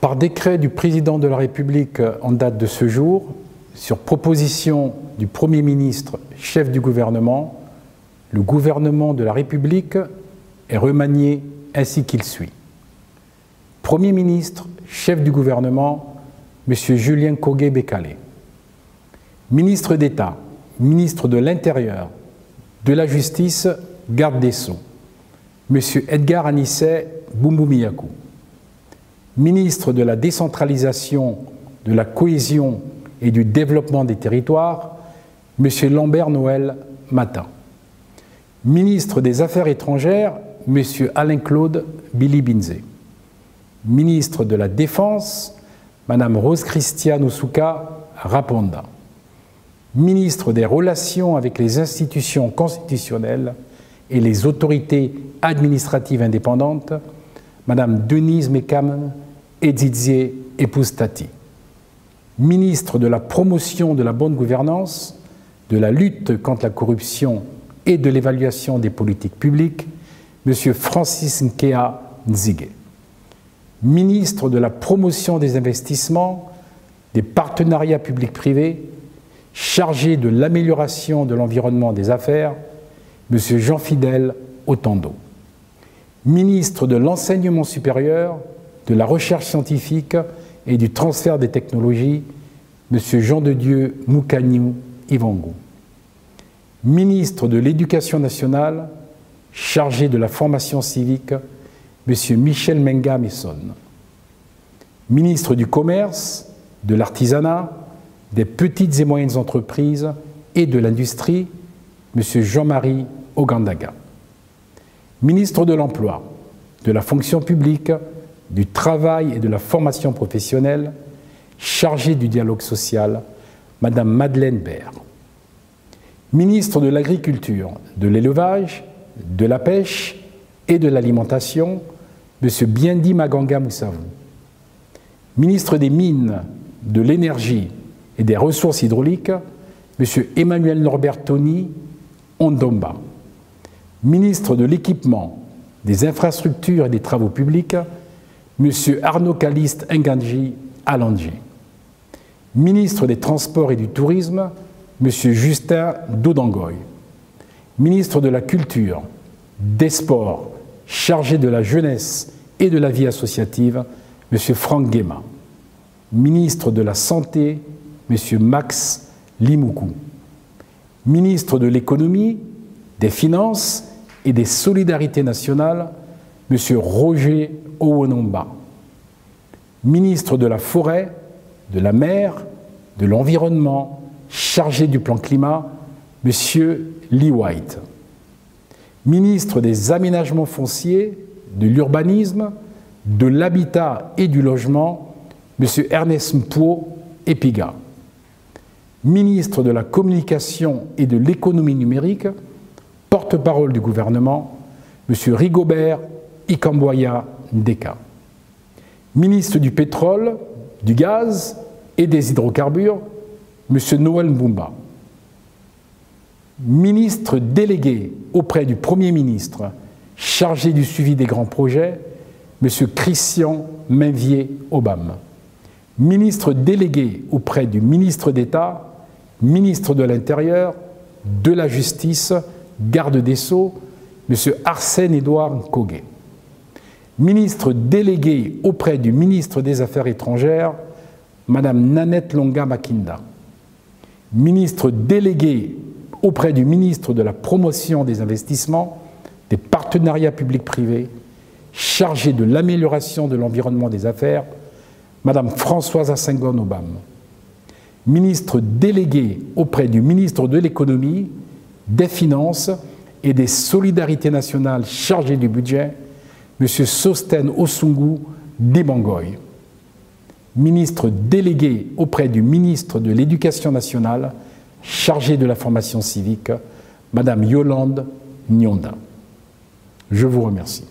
Par décret du Président de la République en date de ce jour, sur proposition du Premier ministre, chef du gouvernement, le gouvernement de la République est remanié ainsi qu'il suit. Premier ministre, chef du gouvernement, M. Julien Kogué-Bekale. Ministre d'État, ministre de l'Intérieur, de la Justice, garde des Sceaux, M. Edgar Anissé Boumboumiyako. Ministre de la Décentralisation, de la Cohésion et du Développement des Territoires, M. Lambert Noël Matin. Ministre des Affaires étrangères, M. Alain-Claude Billy-Binzé. Ministre de la Défense, Mme Rose-Christiane Osuka Raponda. Ministre des Relations avec les institutions constitutionnelles et les autorités administratives indépendantes, Mme Denise Mekam Edidzié Epoustati. Ministre de la Promotion de la bonne gouvernance, de la lutte contre la corruption et de l'évaluation des politiques publiques, M. Francis Nkea Nzige. Ministre de la Promotion des investissements, des partenariats publics-privés, chargé de l'amélioration de l'environnement des affaires, M. Jean-Fidèle Otando. Ministre de l'Enseignement supérieur, de la Recherche scientifique et du transfert des technologies, M. Jean-de-Dieu Moukaniou Ivango. Ministre de l'Éducation nationale, chargé de la formation civique, M. Michel Menga Messonne. Ministre du Commerce, de l'Artisanat, des petites et moyennes entreprises et de l'Industrie, M. Jean-Marie Ogandaga. Ministre de l'Emploi, de la Fonction publique, du Travail et de la Formation professionnelle, chargé du dialogue social, Mme Madeleine Baird. Ministre de l'Agriculture, de l'Élevage, de la Pêche et de l'Alimentation, M. Biendi Maganga Moussavou. Ministre des Mines, de l'Énergie et des Ressources hydrauliques, M. Emmanuel Norbert Tony Ondomba. Ministre de l'Équipement, des Infrastructures et des Travaux publics, M. Arnaud Caliste Nganji Alandji. Ministre des Transports et du Tourisme, M. Justin Dodangoy. Ministre de la Culture, des Sports, chargé de la jeunesse et de la vie associative, M. Franck Guéma. Ministre de la Santé, M. Max Limoukou. Ministre de l'Économie, des Finances et des Solidarités nationales, M. Roger Owonomba. Ministre de la Forêt, de la Mer, de l'Environnement, chargé du plan climat, M. Lee White. Ministre des Aménagements fonciers, de l'Urbanisme, de l'Habitat et du Logement, M. Ernest Mpo Epiga. Ministre de la Communication et de l'Économie numérique, porte-parole du gouvernement, M. Rigobert Ikamboya Ndeka. Ministre du Pétrole, du Gaz et des Hydrocarbures, M. Noël Mbumba. Ministre délégué auprès du Premier ministre, chargé du suivi des grands projets, M. Christian Mainvier-Obam. Ministre délégué auprès du ministre d'État, ministre de l'Intérieur, de la Justice, garde des Sceaux, M. Arsène-Édouard Kogué. Ministre délégué auprès du ministre des Affaires étrangères, Mme Nanette Longa Makinda. Ministre délégué auprès du ministre de la Promotion des investissements, des partenariats publics-privés, chargé de l'amélioration de l'environnement des affaires, Mme Françoise Assengon-Obam. Ministre délégué auprès du ministre de l'Économie, des Finances et des Solidarités nationales chargé du budget, M. Sosten Osungu Dibangoy. Ministre délégué auprès du ministre de l'Éducation nationale, chargé de la formation civique, Mme Yolande Nyonda. Je vous remercie.